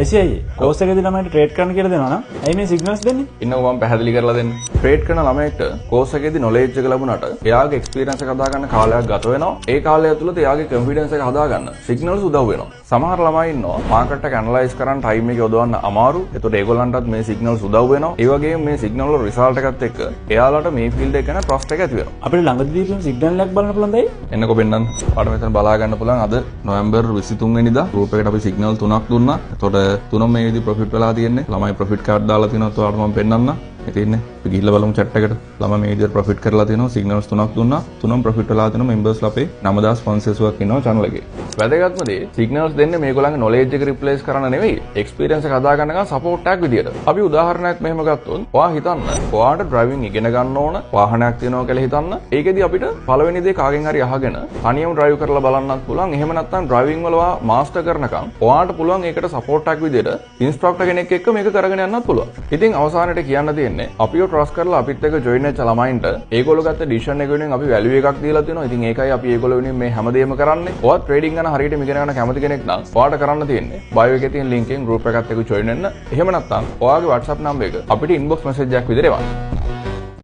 ICIA course එකේදී ළමයින්ට trade කරන්න කියලා දෙනවා නම් ඇයි මේ සිග්නල්ස් දෙන්නේ? ඉන්නකෝ මම පැහැදිලි කරලා දෙන්න. ට්‍රේඩ් කරන ළමයෙක්ට කෝස් එකේදී නොලෙජ් එක ලැබුණාට එයාගේ එක්ස්පීරියන්ස් එක හදාගන්න කාලයක් ගත වෙනවා. ඒ කාලය ඇතුළත එයාගේ කොන්ෆිඩන්ස් එක හදාගන්න සිග්නල්ස් උදව් වෙනවා. සමහර ළමයි ඉන්නවා මාකට් එක ඇනලයිස් කරන්න ටයිම් එක යොදවන්න අමාරු. ඒතකොට ඒගොල්ලන්ටත් මේ සිග්නල්ස් උදව් වෙනවා. ඒ වගේම මේ සිග්නල් වල රිසල්ට් එකත් එක්ක එයාලට මේ ෆීල්ඩ් එක ගැන ට්‍රස්ට් එක ඇති වෙනවා. අපිට ළඟදී තියෙන සිග්නල් එකක් බලන්න පුළුවන් දෙයි. එන්නකෝ පෙන්නන්න. පාඩම මෙතන බලා ගන්න පුළුවන්. අද නොවැම්බර් 23 වෙනිදා ගෲප් එකට අපි සිග්නල් 3ක් දුන්නා. එතකොට තුනම මේ විදිහ ප්‍රොෆිට් වෙලා තියෙන්නේ. ළමයි ප්‍රොෆිට් කාඩ් දාලා තිනවා. ඔයාලට මම පෙන්නන්නම්. ඉතින්නේ අපි ගිහිල්ලා බලමු chat එකට. ළමයි මේ විදිහට ප්‍රොෆිට් කරලා තිනවා. සිග්නල්ස් 3ක් දුන්නා. තුනම ප්‍රොෆිට් වෙලා තිනවා. මෙම්බර්ස්ලා අපේ 9000 ස්පොන්සර්ස් වක් ඉන්නවා channel එකේ. වැදගත්ම දේ සිග්නල්ස් දෙන්නේ මේගොල්ලන්ගේ knowledge එක රිප්ලේස් කරන්න නෙවෙයි. එක්ස්පීරියන්ස් එක හදා ගන්න සපෝට් එකක් විදියට. අපි උදාහරණයක් මෙහෙම ගත්තොත් ඔයා හිතන්න ඔයාට ඩ්‍රයිවිං ඉගෙන ගන්න ඕන වාහනයක් තියෙනවා කියලා හිතන්න. ඒකෙදි අපිට පළවෙනි දේ කාගෙන් හරි අහගෙන තනියම ඩ්‍රයිව් කරලා බලන්නත් පුළුවන්. එහෙම නැත්නම් ඩ්‍රයිවිං වල ඔයා මාස්ටර් කරනකම් ඔයාට පුළුවන් ඒකට සපෝට් එකක් විදියට ඉන්ස්ට්‍රක්ටර් කෙනෙක් එක්ක මේක කරගෙන යන්නත් පුළුවන්. ඉතින් අවසානයේ කියන්න තියෙන්නේ අපිව ට්‍රස්ට් කරලා අපිත් එක්ක ජොයින් වෙච්ච ළමයින්ට ඒගොල්ලෝ ගත්ත ඩිසිෂන් එක වෙනුවෙන් අපි වැලියු එකක් දීලා තියෙනවා. ඉතින් ඒකයි අපි ඒගොල්ලෝ වෙනුවෙන් මේ හැමදේම කරන්නේ. ඔයා ට්‍රේඩින් ගැන හරියට ඉගෙන ගන්න කැමති කෙනෙක් නම් ඔයාට කරන්න තියෙන්නේ බයෝ එකේ තියෙන ලින්ක් එකෙන් ගෲප් එකත් එක්ක ජොයින් වෙන්න. එහෙම නැත්නම් ඔයාගේ WhatsApp නම්බර් එක අපිට ඉන්බොක්ස් මැසේජ් එකක් විදිහට එවන්න.